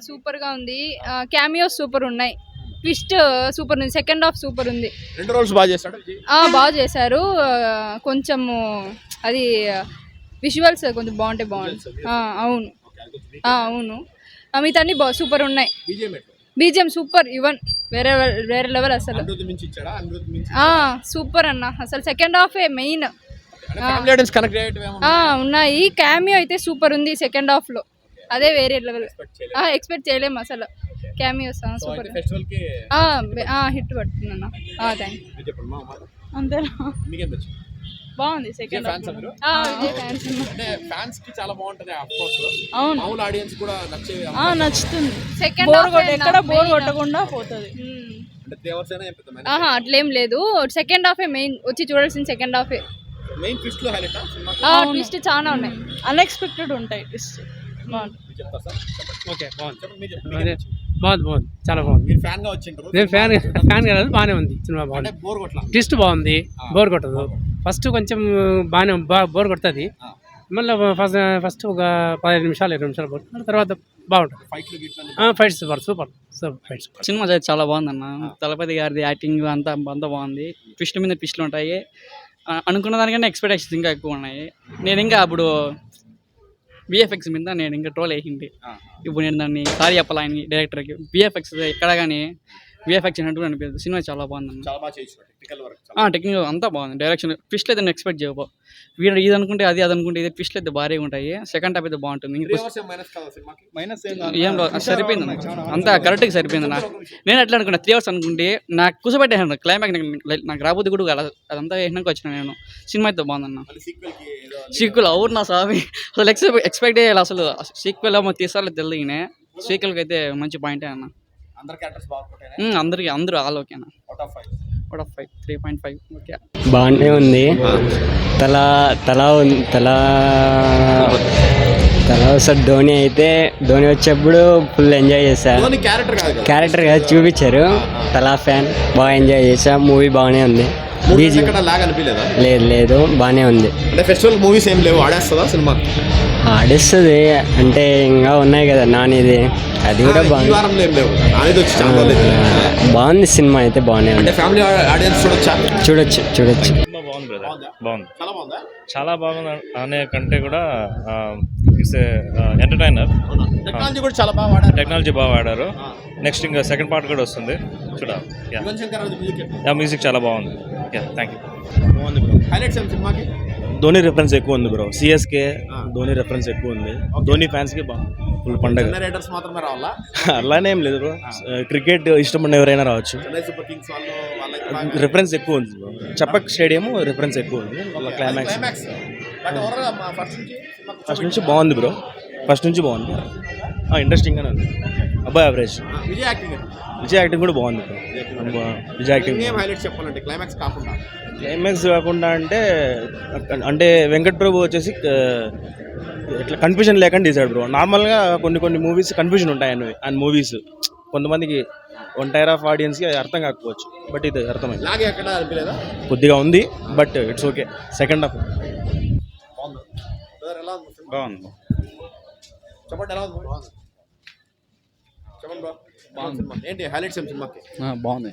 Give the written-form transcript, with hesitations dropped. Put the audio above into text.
Super గా ఉంది. Cameos super ఉన్నాయి. ట్విస్ట్ సూపర్ ఉంది. సెకండ్ హాఫ్ సూపర్ ఉంది. రెండు రోల్స్ బాగా చేస్తాడు. బాగా చేశారు. కొంచెము అది విజువల్స్ కొంచెం బాగుంటాయి. అవును అవును. మిగతా అన్ని సూపర్ ఉన్నాయి. BGM super. ఈవెన్ వేరే వేరే లెవెల్ అసలు. సూపర్ అన్న. అసలు సెకండ్ హాఫ్ మెయిన్. ఉన్నాయి. క్యామియో అయితే సూపర్ ఉంది సెకండ్ హాఫ్ లో. అదే వేరే లెవెల్. ఎక్స్పెక్ట్ చేయలేము అసలు. Cameos super. హిట్ పడుతుంది అన్న. అంతేనా. బాగుంది సెకండ్ హాఫ్. నచ్చుతుంది. సెకండ్ హాఫ్ ఎక్కడ బోర్ కొట్టకుండా పోతుంది. అట్లేం లేదు. సెకండ్ హాఫే మెయిన్. వచ్చి చూడాల్సిన సెకండ్ హాఫే. ట్విస్ట్ చాలా ఉన్నాయి. అన్ఎక్స్పెక్టెడ్ ఉంటాయి ట్విస్ట్. బాగుంది చాలా బాగుంది. నేను ఫ్యాన్ కాదు, బాగానే ఉంది సినిమా. బాగుంది. ట్విస్ట్ బాగుంది. బోర్ కొట్టదు. ఫస్ట్ కొంచెం బాగానే బోర్ కొడుతుంది. మళ్ళీ ఫస్ట్ ఒక 15 నిమిషాలు 20 నిమిషాలు బోర్. తర్వాత బాగుంటుంది. Fights super fights. సినిమా చాలా బాగుంది అన్న. తలపతి గారిది యాక్టింగ్ అంతా బాగుంది. ట్విస్ట్ మీద ట్విస్ట్లు ఉంటాయి. అనుకున్న దానికన్నా ఎక్స్పెక్టేషన్స్ ఇంకా ఎక్కువ ఉన్నాయి. నేను ఇంకా అప్పుడు విఎఫ్ఎక్స్ మీద నేను ఇంకా ట్రోల్ వేసింది. ఇప్పుడు నేను దాన్ని సారీ చెప్పాలి ఆయన డైరెక్టర్కి. విఎఫ్ఎక్స్ ఎక్కడ కానీ విఎఫ్ఎక్స్ అన్నట్టు అనిపిస్తుంది. సినిమా చాలా బాగుంది. టెక్నికల్ అంతా బాగుంది. డైరెక్షన్ ట్విస్ట్ అయితే నేను ఎక్స్పెక్ట్ చేయబో. వీడు ఇది అనుకుంటే అది అనుకుంటే ఇది ట్విస్ట్లు అయితే భారీగా ఉంటాయి. సెకండ్ హాఫ్ అయితే బాగుంటుంది. ఏం సరిపోయింది అంతా కరెక్ట్గా సరిపోయింది. నేను ఎట్లా అనుకున్నా 3 hours అనుకుంటే నాకు కూర్చోబెట్టేసాను. క్లైమాక్స్ నాకు రాబోద్ది కూడా అదంతా వేసినాక వచ్చిన నేను. సినిమా అయితే బాగుందన్న. సీక్వెల్ అవును నా స్వామి. అసలు ఎక్స్పెక్ట్ చేయాలి. అసలు సీక్వెల్ తీసాలో తెలియనే. సీక్వెల్కి అయితే మంచి పాయింటే అన్న. అందరూ ఆల్ ఓకేనా. Out of 5 3.5 okay. బాగానే ఉంది. సార్ ధోని వచ్చేప్పుడు ఫుల్ ఎంజాయ్ చేశా. క్యారెక్టర్ కాదు చూపించారు. తలా ఫ్యాన్ బాగా ఎంజాయ్ చేశా. మూవీ బాగానే ఉంది. లేదు బాగానే ఉంది. ఫెస్టివల్ మూవీస్ ఏం లేవు. ఆడేస్తుందా సినిమా? ఆడేస్తుంది అంటే ఇంకా ఉన్నాయి కదా నానిది. అది కూడా బాగుంది. సినిమా అయితే బాగానే ఉంది. చూడొచ్చు. చాలా బాగుంది అనే కంటే కూడా ఇట్స్ ఎంటర్టైనర్. టెక్నాలజీ బాగా వాడారు. నెక్స్ట్ ఇంకా సెకండ్ పార్ట్ కూడా వస్తుంది చూడాలి. మ్యూజిక్ చాలా బాగుంది. Thank you. ధోని రెఫరెన్స్ ఎక్కువ ఉంది బ్రో. సిఎస్కే ధోని రెఫరెన్స్ ఎక్కువ ఉంది. ధోని ఫ్యాన్స్ కి ఫుల్ పండగ. అలానే ఏం లేదు బ్రో. క్రికెట్ ఇష్టపడిన ఎవరైనా రావచ్చు. రిఫరెన్స్ ఎక్కువ ఉంది బ్రో. చప్పక్ స్టేడియం రిఫరెన్స్ ఎక్కువ ఉంది. క్లైమాక్స్ ఫస్ట్ నుంచి బాగుంది బ్రో. ఇంట్రెస్టింగ్ గానే ఉంది. అబ్బాయి యావరేజ్. విజయ్ యాక్టింగ్ కూడా బాగుంది బ్రో. విజయ్ యాక్టింగ్ క్లైమాక్స్ కాకుండా అంటే వెంకట్ ప్రభు వచ్చేసి ఇట్లా కన్ఫ్యూజన్ లేకుండా తీసాడు బ్రో. నార్మల్గా కొన్ని మూవీస్ కన్ఫ్యూజన్ ఉంటాయి ఆయన మూవీస్. కొంతమందికి వన్ టైర్ ఆఫ్ ఆడియన్స్కి అర్థం కాకపోవచ్చు. బట్ ఇది అర్థమైంది. కొద్దిగా ఉంది but it's okay. Second half బాగుంది. ఏంటి హైలైట్స్ సినిమాకి? బాగుంది.